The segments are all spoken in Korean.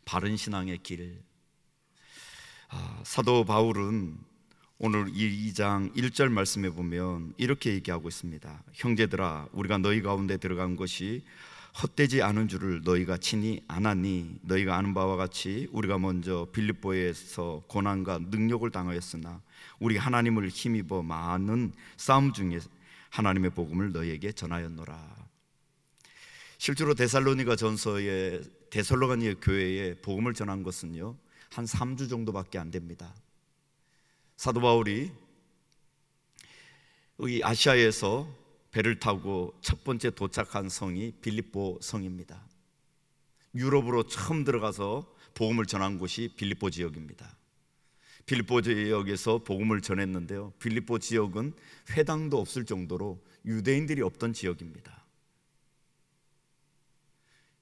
바른 신앙의 길. 사도 바울은 오늘 2장 1절 말씀에 보면 이렇게 얘기하고 있습니다. 형제들아, 우리가 너희 가운데 들어간 것이 헛되지 않은 줄을 너희가 친히 아나니, 너희가 아는 바와 같이 우리가 먼저 빌립보에서 고난과 능력을 당하였으나 우리 하나님을 힘입어 많은 싸움 중에 하나님의 복음을 너희에게 전하였노라. 실제로 데살로니가 전서의 데살로니가 교회에 복음을 전한 것은요, 한 3주 정도밖에 안 됩니다. 사도 바울이 이 아시아에서 배를 타고 첫 번째 도착한 성이 빌립보 성입니다. 유럽으로 처음 들어가서 복음을 전한 곳이 빌립보 지역입니다. 빌립보 지역에서 복음을 전했는데요, 빌립보 지역은 회당도 없을 정도로 유대인들이 없던 지역입니다.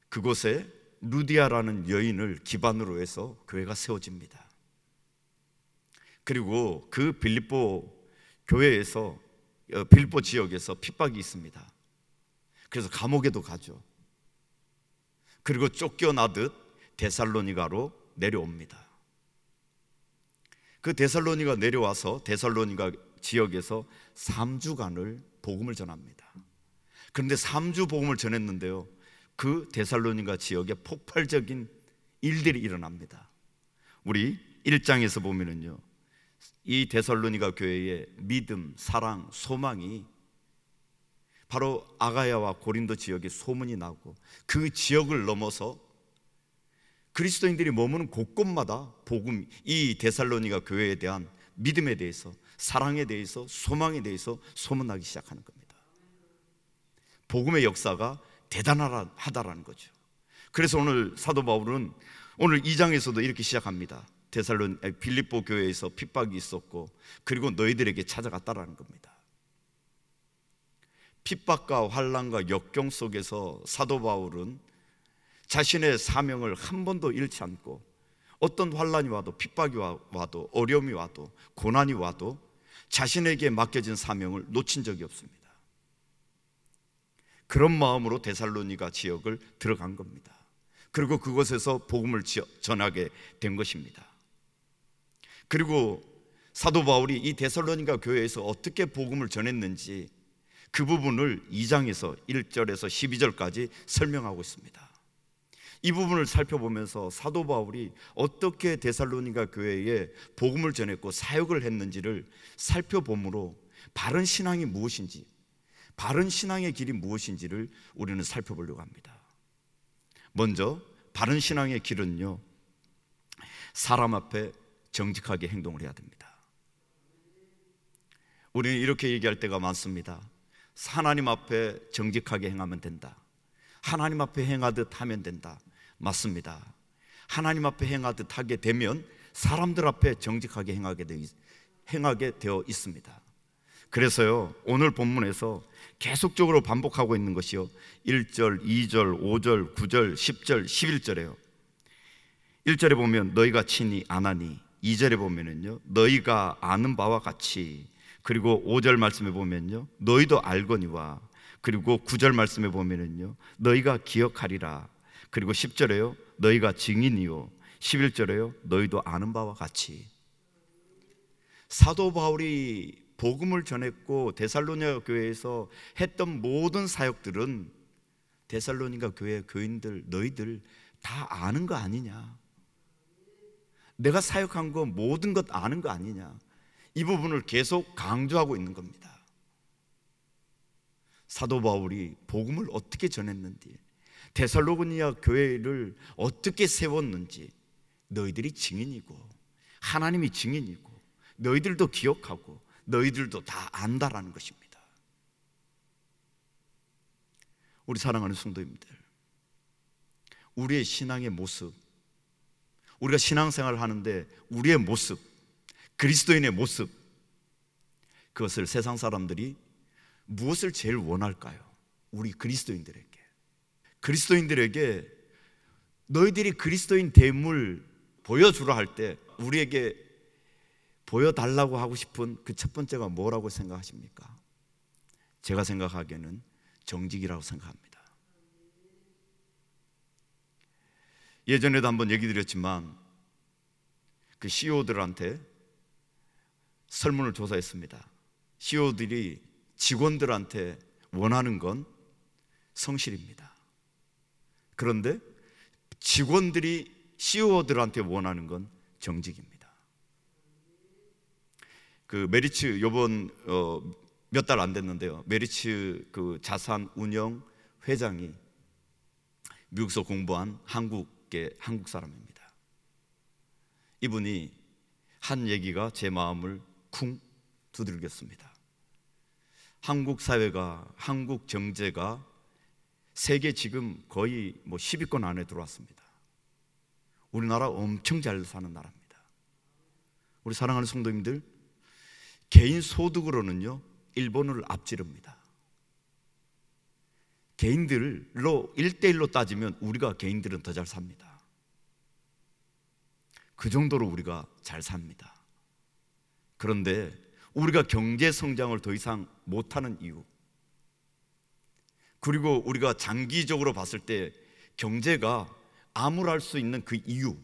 그곳에 루디아라는 여인을 기반으로 해서 교회가 세워집니다. 그리고 그 빌립보 교회에서, 빌립보 지역에서 핍박이 있습니다. 그래서 감옥에도 가죠. 그리고 쫓겨나듯 데살로니가로 내려옵니다. 그 데살로니가 내려와서 데살로니가 지역에서 3주간을 복음을 전합니다. 그런데 3주 복음을 전했는데요, 그 데살로니가 지역에 폭발적인 일들이 일어납니다. 우리 1장에서 보면은요, 이 데살로니가 교회의 믿음, 사랑, 소망이 바로 아가야와 고린도 지역에 소문이 나고, 그 지역을 넘어서 그리스도인들이 머무는 곳곳마다 복음, 이 데살로니가 교회에 대한 믿음에 대해서, 사랑에 대해서, 소망에 대해서 소문나기 시작하는 겁니다. 복음의 역사가 대단하다라는 거죠. 그래서 오늘 사도 바울은 오늘 2장에서도 이렇게 시작합니다. 빌립보 교회에서 핍박이 있었고, 그리고 너희들에게 찾아갔다라는 겁니다. 핍박과 환난과 역경 속에서 사도 바울은 자신의 사명을 한 번도 잃지 않고, 어떤 환난이 와도, 핍박이 와도, 어려움이 와도, 고난이 와도 자신에게 맡겨진 사명을 놓친 적이 없습니다. 그런 마음으로 데살로니가 지역을 들어간 겁니다. 그리고 그곳에서 복음을 전하게 된 것입니다. 그리고 사도 바울이 이 데살로니가 교회에서 어떻게 복음을 전했는지 그 부분을 2장에서 1절에서 12절까지 설명하고 있습니다. 이 부분을 살펴보면서 사도 바울이 어떻게 데살로니가 교회에 복음을 전했고 사역을 했는지를 살펴보므로 바른 신앙이 무엇인지, 바른 신앙의 길이 무엇인지를 우리는 살펴보려고 합니다. 먼저 바른 신앙의 길은요, 사람 앞에 정직하게 행동을 해야 됩니다. 우리는 이렇게 얘기할 때가 많습니다. 하나님 앞에 정직하게 행하면 된다. 하나님 앞에 행하듯 하면 된다. 맞습니다. 하나님 앞에 행하듯 하게 되면 사람들 앞에 정직하게 행하게 되어 있습니다. 그래서요, 오늘 본문에서 계속적으로 반복하고 있는 것이요, 1절, 2절, 5절, 9절, 10절, 11절에요 1절에 보면 너희가 친히 아나니, 2절에 보면은요 너희가 아는 바와 같이, 그리고 5절 말씀에 보면요 너희도 알거니와, 그리고 9절 말씀에 보면은요 너희가 기억하리라, 그리고 10절에요 너희가 증인이요, 11절에요 너희도 아는 바와 같이. 사도 바울이 복음을 전했고 데살로니가 교회에서 했던 모든 사역들은 데살로니가 교회 교인들, 너희들 다 아는 거 아니냐, 내가 사역한 거 모든 것 아는 거 아니냐, 이 부분을 계속 강조하고 있는 겁니다. 사도 바울이 복음을 어떻게 전했는지, 데살로니가 교회를 어떻게 세웠는지 너희들이 증인이고, 하나님이 증인이고, 너희들도 기억하고, 너희들도 다 안다라는 것입니다. 우리 사랑하는 성도님들, 우리의 신앙의 모습, 우리가 신앙생활을 하는데 우리의 모습, 그리스도인의 모습, 그것을 세상 사람들이 무엇을 제일 원할까요? 우리 그리스도인들에게 너희들이 그리스도인 됨을 보여주라 할 때 우리에게 보여달라고 하고 싶은 그 첫 번째가 뭐라고 생각하십니까? 제가 생각하기에는 정직이라고 생각합니다. 예전에도 한번 얘기 드렸지만 그 CEO들한테 설문을 조사했습니다. CEO들이 직원들한테 원하는 건 성실입니다. 그런데 직원들이 CEO들한테 원하는 건 정직입니다. 그 메리츠 요번 몇 달 안 됐는데요, 메리츠 그 자산 운영 회장이 미국에서 공부한 한국 사람입니다. 이분이 한 얘기가 제 마음을 쿵 두들겼습니다. 한국 사회가, 한국 경제가 세계 지금 거의 10위권 안에 들어왔습니다. 우리나라 엄청 잘 사는 나라입니다. 우리 사랑하는 성도님들, 개인 소득으로는요 일본을 앞지릅니다. 개인들로 1대1로 따지면 우리가 개인들은 더 잘 삽니다. 그 정도로 우리가 잘 삽니다. 그런데 우리가 경제 성장을 더 이상 못하는 이유, 그리고 우리가 장기적으로 봤을 때 경제가 암울할 수 있는 그 이유,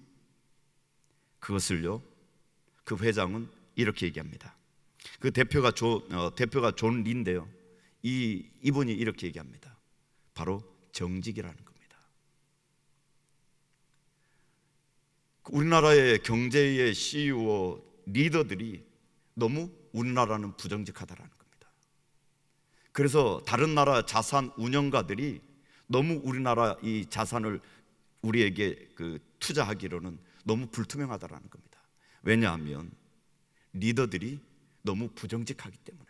그것을요 그 회장은 이렇게 얘기합니다. 그 대표가 존 리인데요, 이분이 이렇게 얘기합니다. 바로 정직이라는 겁니다. 우리나라의 경제의 CEO 리더들이 너무 우리나라는 부정직하다라는 겁니다. 그래서 다른 나라 자산 운영가들이 너무 우리나라 이 자산을 우리에게 투자하기로는 너무 불투명하다라는 겁니다. 왜냐하면 리더들이 너무 부정직하기 때문에요.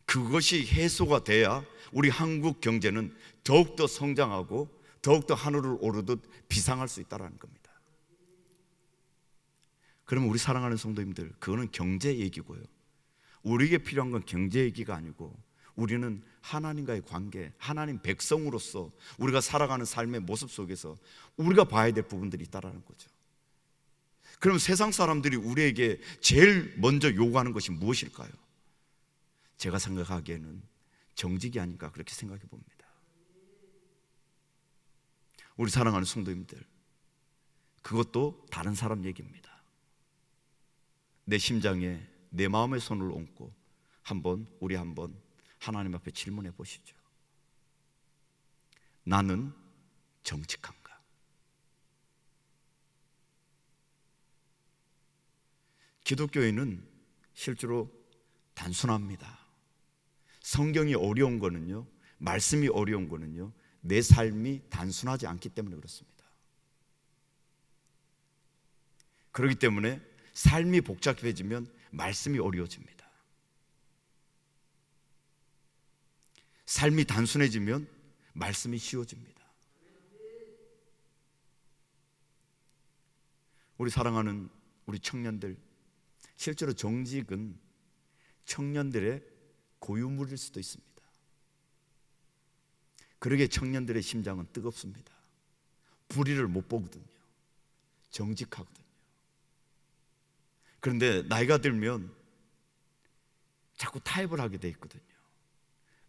그것이 해소가 돼야 우리 한국 경제는 더욱더 성장하고 더욱더 하늘을 오르듯 비상할 수 있다는 겁니다. 그러면 우리 사랑하는 성도님들, 그거는 경제 얘기고요, 우리에게 필요한 건 경제 얘기가 아니고 우리는 하나님과의 관계, 하나님 백성으로서 우리가 살아가는 삶의 모습 속에서 우리가 봐야 될 부분들이 있다는 거죠. 그럼 세상 사람들이 우리에게 제일 먼저 요구하는 것이 무엇일까요? 제가 생각하기에는 정직이 아닐까 그렇게 생각해 봅니다. 우리 사랑하는 성도님들, 그것도 다른 사람 얘기입니다. 내 심장에 내 마음의 손을 얹고 우리 한번 하나님 앞에 질문해 보시죠. 나는 정직한가? 기독교인은 실제로 단순합니다. 성경이 어려운 거는요, 말씀이 어려운 거는요, 내 삶이 단순하지 않기 때문에 그렇습니다. 그렇기 때문에 삶이 복잡해지면 말씀이 어려워집니다. 삶이 단순해지면 말씀이 쉬워집니다. 우리 사랑하는 우리 청년들, 실제로 정직은 청년들의 고유물일 수도 있습니다. 그러기에 청년들의 심장은 뜨겁습니다. 불의를 못 보거든요. 정직하거든요. 그런데 나이가 들면 자꾸 타협을 하게 돼 있거든요.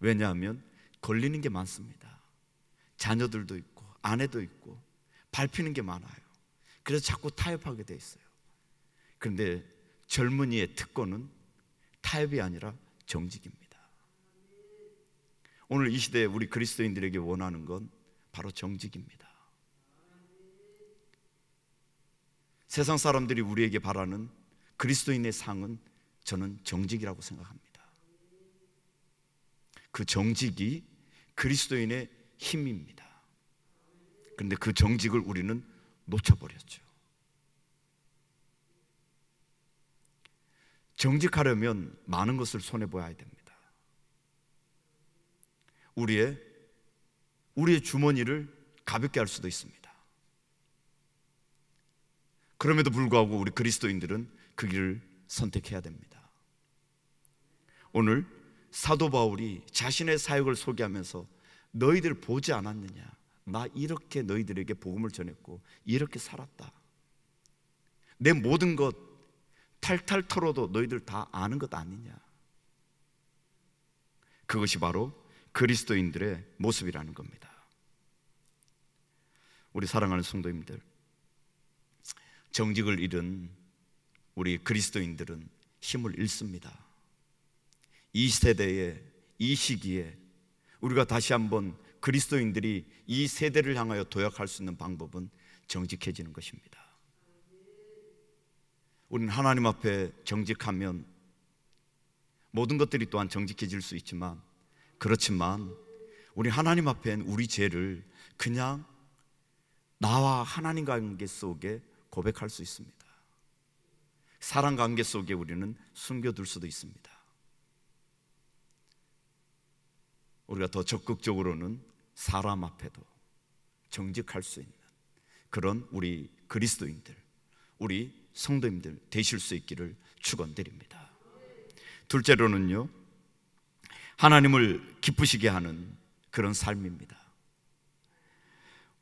왜냐하면 걸리는 게 많습니다. 자녀들도 있고 아내도 있고 밟히는 게 많아요. 그래서 자꾸 타협하게 돼 있어요. 그런데 젊은이의 특권은 타협이 아니라 정직입니다. 오늘 이 시대에 우리 그리스도인들에게 원하는 건 바로 정직입니다. 세상 사람들이 우리에게 바라는 그리스도인의 상은 저는 정직이라고 생각합니다. 그 정직이 그리스도인의 힘입니다. 그런데 그 정직을 우리는 놓쳐버렸죠. 정직하려면 많은 것을 손해보아야 됩니다. 우리의 주머니를 가볍게 할 수도 있습니다. 그럼에도 불구하고 우리 그리스도인들은 그 길을 선택해야 됩니다. 오늘 사도 바울이 자신의 사역을 소개하면서 너희들 보지 않았느냐? 나 이렇게 너희들에게 복음을 전했고 이렇게 살았다. 내 모든 것 탈탈 털어도 너희들 다 아는 것 아니냐? 그것이 바로 그리스도인들의 모습이라는 겁니다. 우리 사랑하는 성도님들, 정직을 잃은 우리 그리스도인들은 힘을 잃습니다. 이 세대에, 이 시기에 우리가 다시 한번 그리스도인들이 이 세대를 향하여 도약할 수 있는 방법은 정직해지는 것입니다. 우리는 하나님 앞에 정직하면 모든 것들이 또한 정직해질 수 있지만, 그렇지만 우리 하나님 앞엔 우리 죄를 그냥 나와 하나님 관계 속에 고백할 수 있습니다. 사랑 관계 속에 우리는 숨겨둘 수도 있습니다. 우리가 더 적극적으로는 사람 앞에도 정직할 수 있는 그런 우리 그리스도인들, 우리 성도님들 되실 수 있기를 축원드립니다. 둘째로는요, 하나님을 기쁘시게 하는 그런 삶입니다.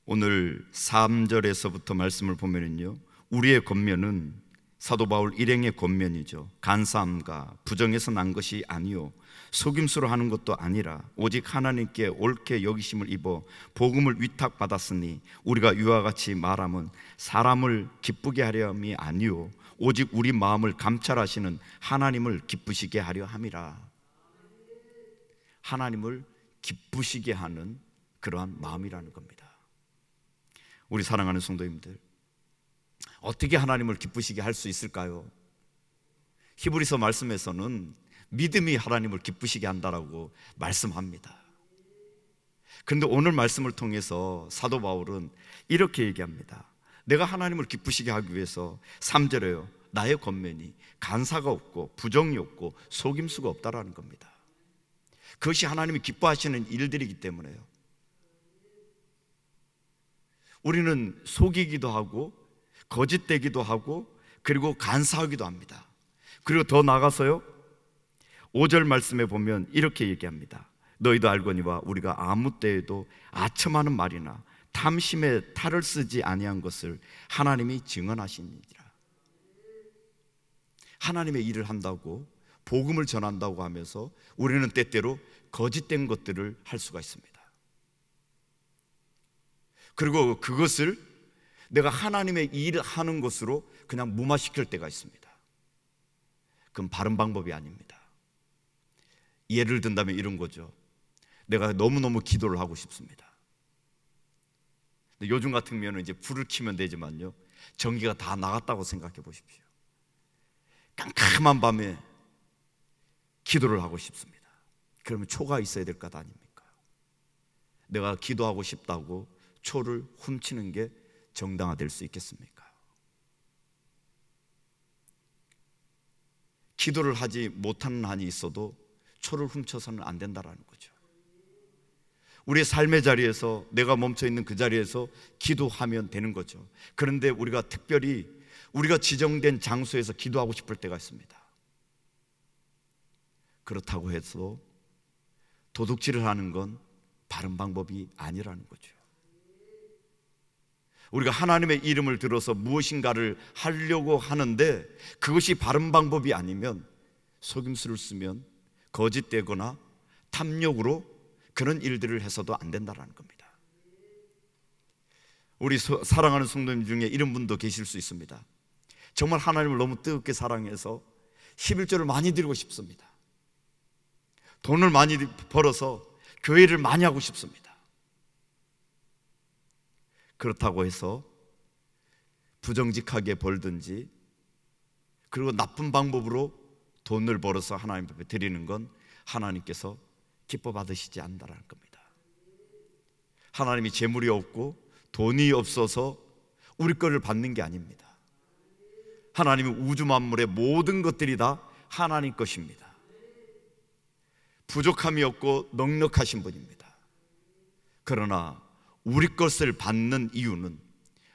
오늘 3절에서부터 말씀을 보면은요, 우리의 권면은 사도 바울 일행의 권면이죠. 간사함과 부정에서 난 것이 아니요 속임수로 하는 것도 아니라 오직 하나님께 옳게 여기심을 입어 복음을 위탁받았으니 우리가 이와 같이 말함은 사람을 기쁘게 하려 함이 아니요 오직 우리 마음을 감찰하시는 하나님을 기쁘시게 하려 함이라. 하나님을 기쁘시게 하는 그러한 마음이라는 겁니다. 우리 사랑하는 성도님들, 어떻게 하나님을 기쁘시게 할 수 있을까요? 히브리서 말씀에서는 믿음이 하나님을 기쁘시게 한다라고 말씀합니다. 그런데 오늘 말씀을 통해서 사도 바울은 이렇게 얘기합니다. 내가 하나님을 기쁘시게 하기 위해서 3절에요, 나의 권면이 간사가 없고 부정이 없고 속임수가 없다라는 겁니다. 그것이 하나님이 기뻐하시는 일들이기 때문에요. 우리는 속이기도 하고 거짓되기도 하고 그리고 간사하기도 합니다. 그리고 더 나아가서요, 5절 말씀에 보면 이렇게 얘기합니다. 너희도 알거니와 우리가 아무 때에도 아첨하는 말이나 탐심에 탈을 쓰지 아니한 것을 하나님이 증언하시니라. 하나님의 일을 한다고, 복음을 전한다고 하면서 우리는 때때로 거짓된 것들을 할 수가 있습니다. 그리고 그것을 내가 하나님의 일을 하는 것으로 그냥 무마시킬 때가 있습니다. 그건 바른 방법이 아닙니다. 예를 든다면 이런 거죠. 내가 너무너무 기도를 하고 싶습니다. 근데 요즘 같으면 이제 불을 켜면 되지만요, 전기가 다 나갔다고 생각해 보십시오. 깜깜한 밤에 기도를 하고 싶습니다. 그러면 초가 있어야 될 것 아닙니까? 내가 기도하고 싶다고 초를 훔치는 게 정당화될 수 있겠습니까? 기도를 하지 못하는 한이 있어도 초를 훔쳐서는 안 된다라는 거죠. 우리의 삶의 자리에서, 내가 멈춰있는 그 자리에서 기도하면 되는 거죠. 그런데 우리가 특별히 우리가 지정된 장소에서 기도하고 싶을 때가 있습니다. 그렇다고 해서 도둑질을 하는 건 바른 방법이 아니라는 거죠. 우리가 하나님의 이름을 들어서 무엇인가를 하려고 하는데 그것이 바른 방법이 아니면 속임수를 쓰면 거짓되거나 탐욕으로 그런 일들을 해서도 안 된다는 겁니다. 우리 사랑하는 성도님 중에 이런 분도 계실 수 있습니다. 정말 하나님을 너무 뜨겁게 사랑해서 11조를 많이 드리고 싶습니다. 돈을 많이 벌어서 교회를 많이 하고 싶습니다. 그렇다고 해서 부정직하게 벌든지 그리고 나쁜 방법으로 돈을 벌어서 하나님 앞에 드리는 건 하나님께서 기뻐 받으시지 않는다는 겁니다. 하나님이 재물이 없고 돈이 없어서 우리 거를 받는 게 아닙니다. 하나님은 우주 만물의 모든 것들이 다 하나님 것입니다. 부족함이 없고 넉넉하신 분입니다. 그러나 우리 것을 받는 이유는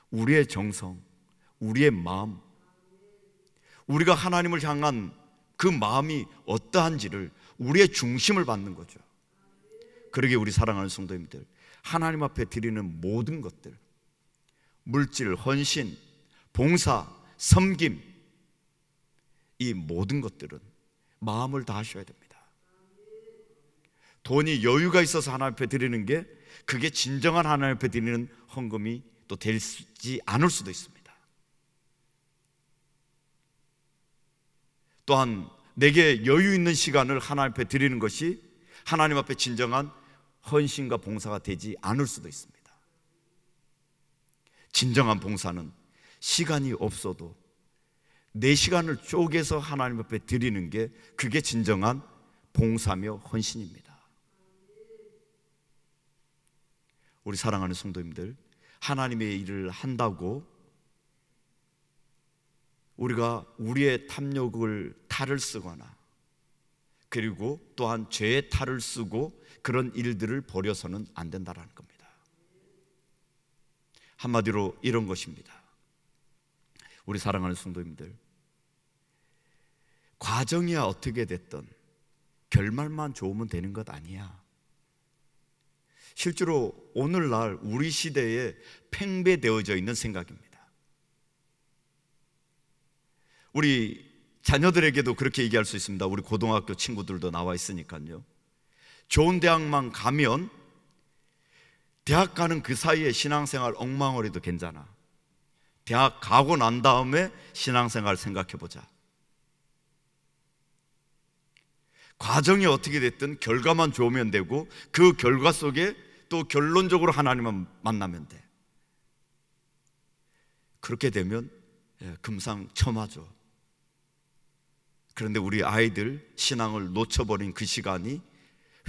우리의 정성, 우리의 마음, 우리가 하나님을 향한 그 마음이 어떠한지를, 우리의 중심을 받는 거죠. 그러기에 우리 사랑하는 성도님들, 하나님 앞에 드리는 모든 것들, 물질, 헌신, 봉사, 섬김, 이 모든 것들은 마음을 다하셔야 됩니다. 돈이 여유가 있어서 하나님 앞에 드리는 게 그게 진정한 하나님 앞에 드리는 헌금이 또 되지 않을 수도 있습니다. 또한 내게 여유 있는 시간을 하나님 앞에 드리는 것이 하나님 앞에 진정한 헌신과 봉사가 되지 않을 수도 있습니다. 진정한 봉사는 시간이 없어도 내 시간을 쪼개서 하나님 앞에 드리는 게 그게 진정한 봉사며 헌신입니다. 우리 사랑하는 성도님들, 하나님의 일을 한다고 우리가 우리의 탐욕을 탈을 쓰거나 그리고 또한 죄의 탈을 쓰고 그런 일들을 벌여서는 안 된다는 겁니다. 한마디로 이런 것입니다. 우리 사랑하는 성도님들, 과정이야 어떻게 됐든 결말만 좋으면 되는 것 아니야. 실제로 오늘날 우리 시대에 팽배되어져 있는 생각입니다. 우리 자녀들에게도 그렇게 얘기할 수 있습니다. 우리 고등학교 친구들도 나와 있으니까요. 좋은 대학만 가면 대학 가는 그 사이에 신앙생활 엉망으로도 괜찮아. 대학 가고 난 다음에 신앙생활 생각해보자. 과정이 어떻게 됐든 결과만 좋으면 되고 그 결과 속에 또 결론적으로 하나님만 만나면 돼. 그렇게 되면 금상첨화죠. 그런데 우리 아이들 신앙을 놓쳐버린 그 시간이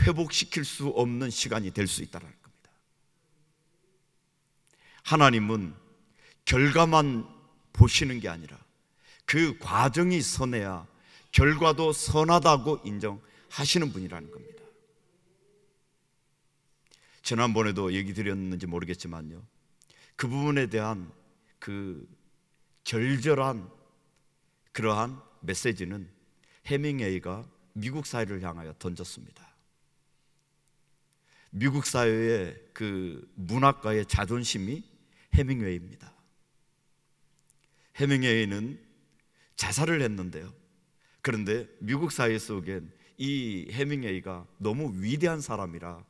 회복시킬 수 없는 시간이 될 수 있다는 겁니다. 하나님은 결과만 보시는 게 아니라 그 과정이 선해야 결과도 선하다고 인정하시는 분이라는 겁니다. 지난번에도 얘기 드렸는지 모르겠지만요, 그 부분에 대한 그 절절한 그러한 메시지는 해밍웨이가 미국 사회를 향하여 던졌습니다. 미국 사회의 그 문학가의 자존심이 해밍웨이입니다. 해밍웨이는 자살을 했는데요, 그런데 미국 사회 속엔 이 해밍웨이가 너무 위대한 사람이라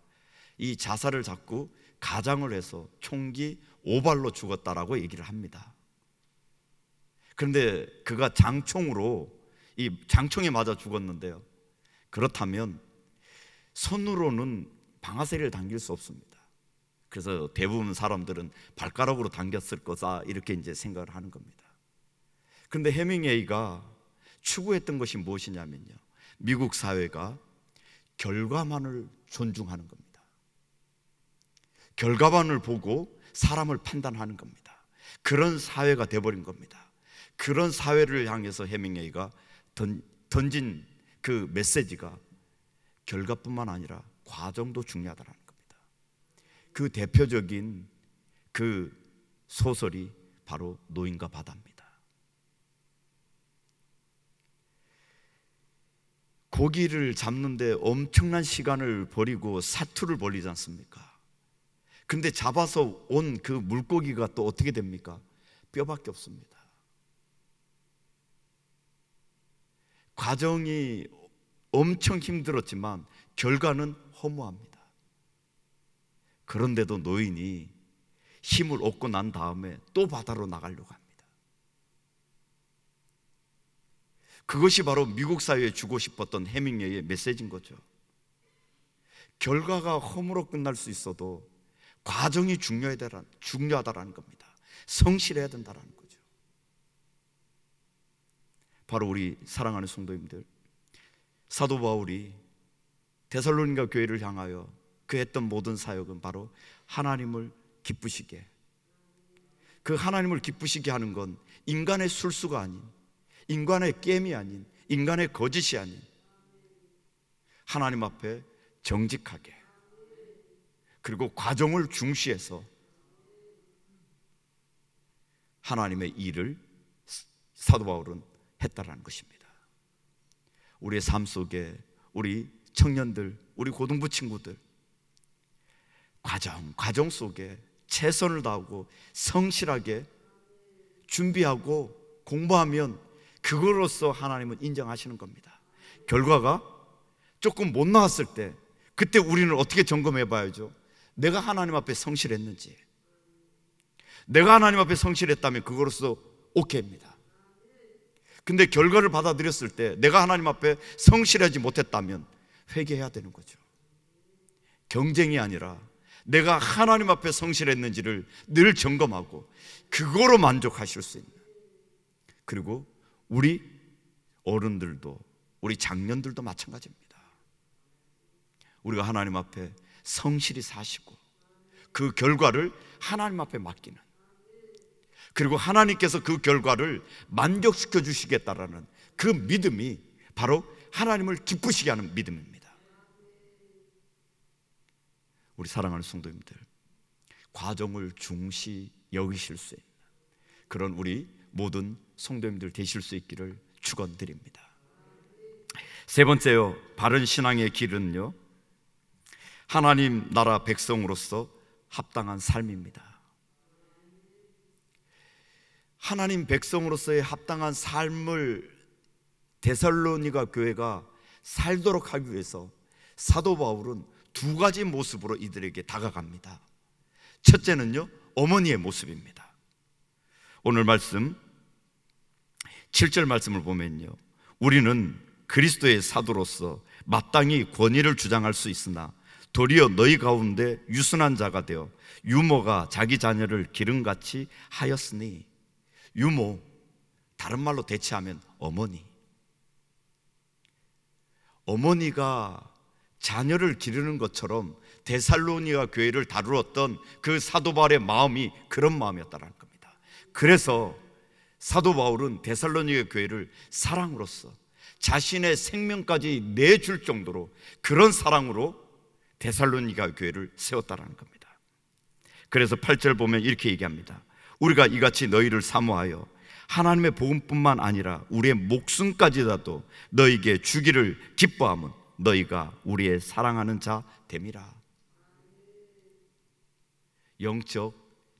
이 자살을 자꾸 가장을 해서 총기 5발로 죽었다라고 얘기를 합니다. 그런데 그가 이 장총에 맞아 죽었는데요, 그렇다면 손으로는 방아쇠를 당길 수 없습니다. 그래서 대부분 사람들은 발가락으로 당겼을 거다 이렇게 이제 생각을 하는 겁니다. 그런데 해밍웨이가 추구했던 것이 무엇이냐면요, 미국 사회가 결과만을 존중하는 겁니다. 결과만을 보고 사람을 판단하는 겁니다. 그런 사회가 돼버린 겁니다. 그런 사회를 향해서 해밍웨이가 던진 그 메시지가 결과뿐만 아니라 과정도 중요하다는 겁니다. 그 대표적인 그 소설이 바로 노인과 바다입니다. 고기를 잡는데 엄청난 시간을 버리고 사투를 벌이지 않습니까? 근데 잡아서 온 그 물고기가 또 어떻게 됩니까? 뼈밖에 없습니다. 과정이 엄청 힘들었지만 결과는 허무합니다. 그런데도 노인이 힘을 얻고 난 다음에 또 바다로 나가려고 합니다. 그것이 바로 미국 사회에 주고 싶었던 해밍웨이의 메시지인 거죠. 결과가 허무로 끝날 수 있어도 과정이 중요하다라는 겁니다. 성실해야 된다는 거죠. 바로 우리 사랑하는 성도님들, 사도 바울이 데살로니가 교회를 향하여 그 했던 모든 사역은 바로 하나님을 기쁘시게, 그 하나님을 기쁘시게 하는 건 인간의 술수가 아닌, 인간의 깸이 아닌, 인간의 거짓이 아닌 하나님 앞에 정직하게, 그리고 과정을 중시해서 하나님의 일을 사도 바울은 했다라는 것입니다. 우리의 삶 속에 우리 청년들, 우리 고등부 친구들, 과정 속에 최선을 다하고 성실하게 준비하고 공부하면 그거로써 하나님은 인정하시는 겁니다. 결과가 조금 못 나왔을 때 그때 우리는 어떻게 점검해 봐야죠? 내가 하나님 앞에 성실했는지, 내가 하나님 앞에 성실했다면 그거로서 오케이입니다. 근데 결과를 받아들였을 때 내가 하나님 앞에 성실하지 못했다면 회개해야 되는 거죠. 경쟁이 아니라 내가 하나님 앞에 성실했는지를 늘 점검하고 그거로 만족하실 수 있는, 그리고 우리 어른들도 우리 장년들도 마찬가지입니다. 우리가 하나님 앞에 성실히 사시고 그 결과를 하나님 앞에 맡기는, 그리고 하나님께서 그 결과를 만족시켜 주시겠다라는 그 믿음이 바로 하나님을 기쁘시게 하는 믿음입니다. 우리 사랑하는 성도님들, 과정을 중시 여기실 수 있는 그런 우리 모든 성도님들 되실 수 있기를 축원드립니다. 세 번째요, 바른 신앙의 길은요, 하나님 나라 백성으로서 합당한 삶입니다. 하나님 백성으로서의 합당한 삶을 데살로니가 교회가 살도록 하기 위해서 사도 바울은 두 가지 모습으로 이들에게 다가갑니다. 첫째는요, 어머니의 모습입니다. 오늘 말씀 7절 말씀을 보면요, 우리는 그리스도의 사도로서 마땅히 권위를 주장할 수 있으나 도리어 너희 가운데 유순한 자가 되어 유모가 자기 자녀를 기름같이 하였으니, 유모, 다른 말로 대체하면 어머니. 어머니가 자녀를 기르는 것처럼 데살로니가 교회를 다루었던 그 사도 바울의 마음이 그런 마음이었다는 겁니다. 그래서 사도 바울은 데살로니가 교회를 사랑으로서 자신의 생명까지 내줄 정도로 그런 사랑으로 데살로니가 교회를 세웠다는 겁니다. 그래서 8절 보면 이렇게 얘기합니다. 우리가 이같이 너희를 사모하여 하나님의 복음뿐만 아니라 우리의 목숨까지라도 너희에게 주기를 기뻐함은 너희가 우리의 사랑하는 자 됨이라. 영적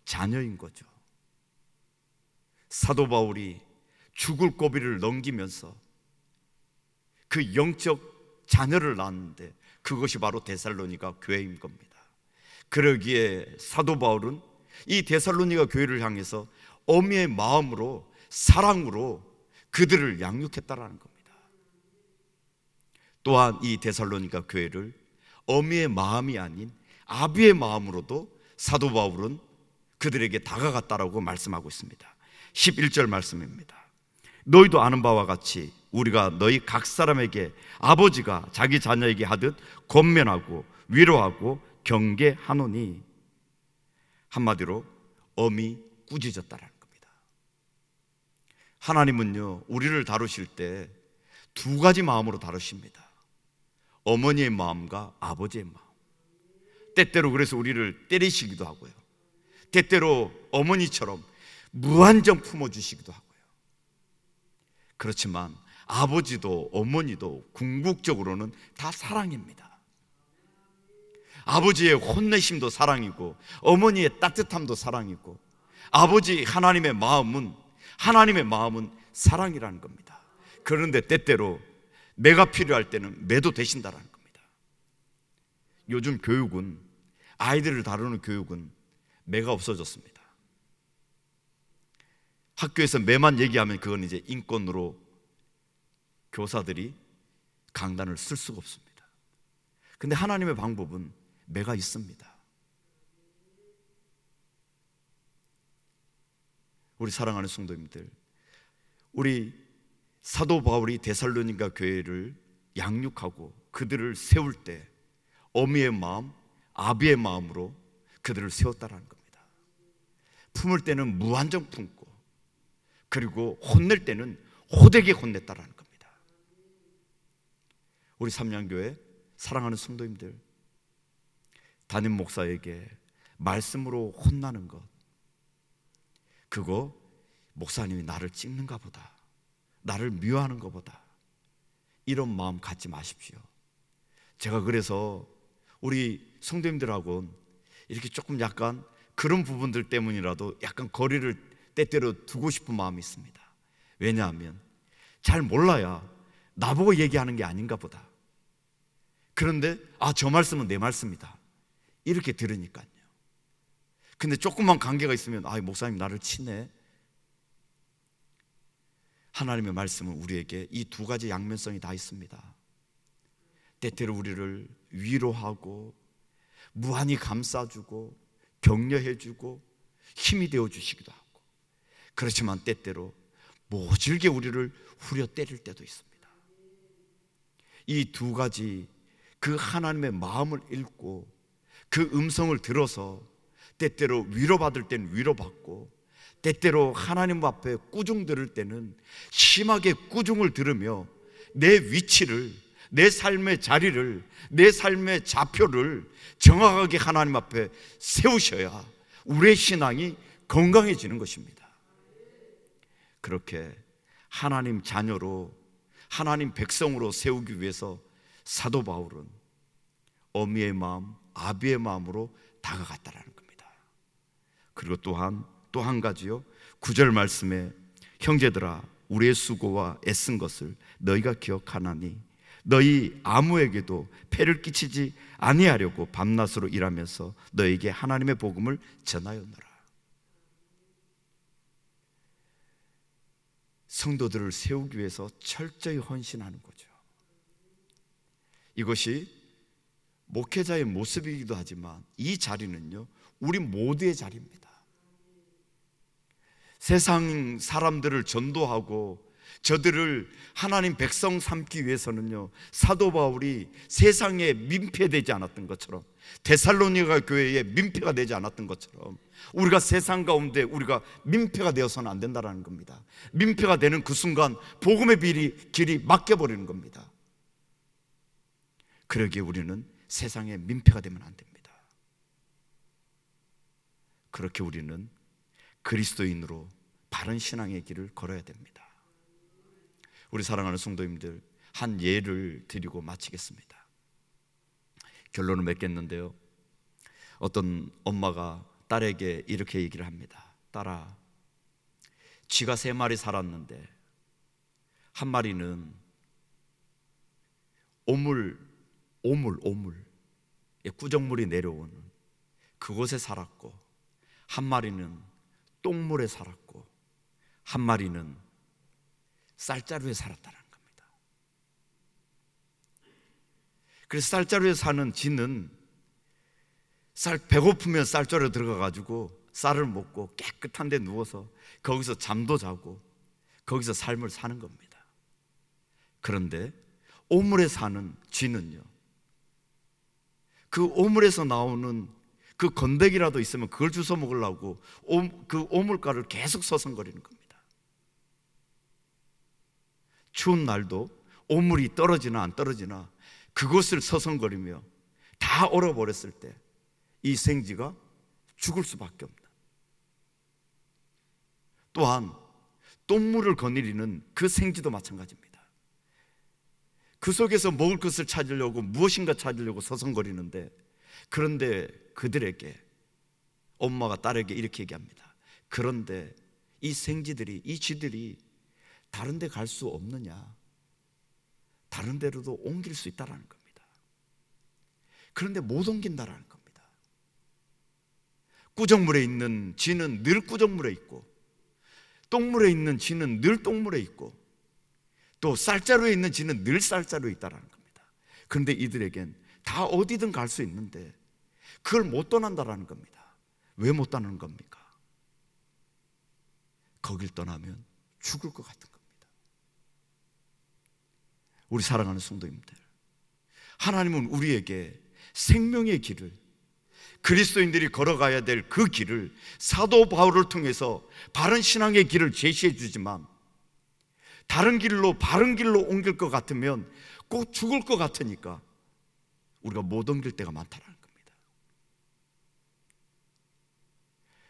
자녀인 거죠. 사도 바울이 죽을 고비를 넘기면서 그 영적 자녀를 낳았는데 그것이 바로 데살로니가 교회인 겁니다. 그러기에 사도 바울은 이 데살로니가 교회를 향해서 어미의 마음으로, 사랑으로 그들을 양육했다라는 겁니다. 또한 이 데살로니가 교회를 어미의 마음이 아닌 아비의 마음으로도 사도 바울은 그들에게 다가갔다라고 말씀하고 있습니다. 11절 말씀입니다. 너희도 아는 바와 같이 우리가 너희 각 사람에게 아버지가 자기 자녀에게 하듯 권면하고 위로하고 경계하노니, 한마디로 어미 꾸짖었다라는 겁니다. 하나님은요, 우리를 다루실 때 두 가지 마음으로 다루십니다. 어머니의 마음과 아버지의 마음. 때때로 그래서 우리를 때리시기도 하고요, 때때로 어머니처럼 무한정 품어주시기도 하고요. 그렇지만 아버지도 어머니도 궁극적으로는 다 사랑입니다. 아버지의 혼내심도 사랑이고 어머니의 따뜻함도 사랑이고, 아버지 하나님의 마음은 사랑이라는 겁니다. 그런데 때때로 매가 필요할 때는 매도 되신다는 겁니다. 요즘 교육은, 아이들을 다루는 교육은 매가 없어졌습니다. 학교에서 매만 얘기하면 그건 이제 인권으로 교사들이 강단을 쓸 수가 없습니다. 근데 하나님의 방법은 매가 있습니다. 우리 사랑하는 성도님들, 우리 사도 바울이 데살로니가 교회를 양육하고 그들을 세울 때 어미의 마음, 아비의 마음으로 그들을 세웠다라는 겁니다. 품을 때는 무한정 품고, 그리고 혼낼 때는 호되게 혼냈다라는 겁니다. 우리 삼양교회 사랑하는 성도님들, 담임 목사에게 말씀으로 혼나는 것, 그거 목사님이 나를 찍는가 보다, 나를 미워하는 것보다, 이런 마음 갖지 마십시오. 제가 그래서 우리 성도님들하고는 이렇게 조금 약간 그런 부분들 때문이라도 약간 거리를 때때로 두고 싶은 마음이 있습니다. 왜냐하면 잘 몰라야 나보고 얘기하는 게 아닌가 보다. 그런데 저 말씀은 내 말씀이다, 이렇게 들으니까요. 근데 조금만 관계가 있으면 목사님 나를 치네. 하나님의 말씀은 우리에게 이 두 가지 양면성이 다 있습니다. 때때로 우리를 위로하고 무한히 감싸주고 격려해주고 힘이 되어주시기도 하고, 그렇지만 때때로 모질게 우리를 후려 때릴 때도 있습니다. 이 두 가지, 그 하나님의 마음을 읽고 그 음성을 들어서 때때로 위로받을 때는 위로받고, 때때로 하나님 앞에 꾸중 들을 때는 심하게 꾸중을 들으며 내 위치를, 내 삶의 자리를, 내 삶의 좌표를 정확하게 하나님 앞에 세우셔야 우리의 신앙이 건강해지는 것입니다. 그렇게 하나님 자녀로, 하나님 백성으로 세우기 위해서 사도 바울은 어미의 마음, 아비의 마음으로 다가갔다라는 겁니다. 그리고 또한 또 한 가지요, 9절 말씀에 형제들아 우리의 수고와 애쓴 것을 너희가 기억하나니 너희 아무에게도 폐를 끼치지 아니하려고 밤낮으로 일하면서 너희에게 하나님의 복음을 전하였노라. 성도들을 세우기 위해서 철저히 헌신하는 거죠. 이것이 목회자의 모습이기도 하지만 이 자리는요, 우리 모두의 자리입니다. 세상 사람들을 전도하고 저들을 하나님 백성 삼기 위해서는요, 사도 바울이 세상에 민폐되지 않았던 것처럼, 데살로니가 교회에 민폐가 되지 않았던 것처럼 우리가 세상 가운데 우리가 민폐가 되어서는 안 된다는 겁니다. 민폐가 되는 그 순간 복음의 길이 막혀버리는 겁니다. 그러기에 우리는 세상에 민폐가 되면 안 됩니다. 그렇게 우리는 그리스도인으로 바른 신앙의 길을 걸어야 됩니다. 우리 사랑하는 성도님들, 한 예를 드리고 마치겠습니다. 결론을 맺겠는데요, 어떤 엄마가 딸에게 이렇게 얘기를 합니다. 딸아, 쥐가 3마리 살았는데 한 마리는 꾸정물이 내려오는 그곳에 살았고, 한 마리는 똥물에 살았고, 한 마리는 쌀자루에 살았다는 겁니다. 그래서 쌀자루에 사는 쥐는 배고프면 쌀자루에 들어가가지고 쌀을 먹고 깨끗한 데 누워서 거기서 잠도 자고 거기서 삶을 사는 겁니다. 그런데 오물에 사는 쥐는요, 그 오물에서 나오는 그 건더기라도 있으면 그걸 주워 먹으려고 그 오물가를 계속 서성거리는 겁니다. 추운 날도 오물이 떨어지나 안 떨어지나 그것을 서성거리며 다 얼어버렸을 때 이 생쥐가 죽을 수밖에 없다. 또한 똥물을 거느리는 그 생쥐도 마찬가지입니다. 그 속에서 먹을 것을 찾으려고 무엇인가 찾으려고 서성거리는데, 그런데 그들에게 엄마가 딸에게 이렇게 얘기합니다. 그런데 이 생쥐들이, 이 쥐들이 다른 데 갈 수 없느냐? 다른 데로도 옮길 수 있다는 겁니다. 그런데 못 옮긴다라는 겁니다. 꾸정물에 있는 쥐는 늘 꾸정물에 있고, 똥물에 있는 쥐는 늘 똥물에 있고, 또 쌀자루에 있는 쥐는 늘 쌀자루에 있다는 겁니다. 그런데 이들에겐 다 어디든 갈 수 있는데 그걸 못 떠난다는 겁니다. 왜 못 떠나는 겁니까? 거길 떠나면 죽을 것 같은 겁니다. 우리 사랑하는 성도님들, 하나님은 우리에게 생명의 길을, 그리스도인들이 걸어가야 될 그 길을 사도 바울을 통해서 바른 신앙의 길을 제시해 주지만, 다른 길로 바른 길로 옮길 것 같으면 꼭 죽을 것 같으니까 우리가 못 옮길 때가 많다는 겁니다.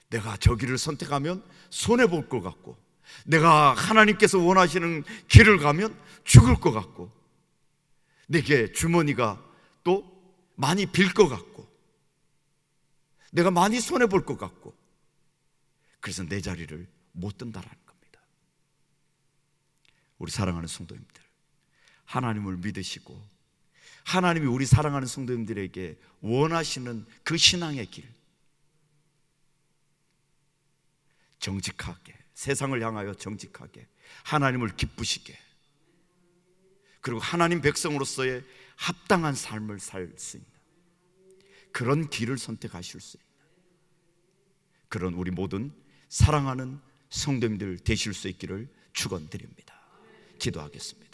내가 저 길을 선택하면 손해볼 것 같고, 내가 하나님께서 원하시는 길을 가면 죽을 것 같고, 내게 주머니가 또 많이 빌 것 같고, 내가 많이 손해볼 것 같고, 그래서 내 자리를 못 든다라는 겁니다. 우리 사랑하는 성도님들, 하나님을 믿으시고 하나님이 우리 사랑하는 성도님들에게 원하시는 그 신앙의 길, 정직하게, 세상을 향하여 정직하게, 하나님을 기쁘시게, 그리고 하나님 백성으로서의 합당한 삶을 살 수 있는 그런 길을 선택하실 수 있는 그런 우리 모든 사랑하는 성도님들 되실 수 있기를 축원드립니다. 기도하겠습니다.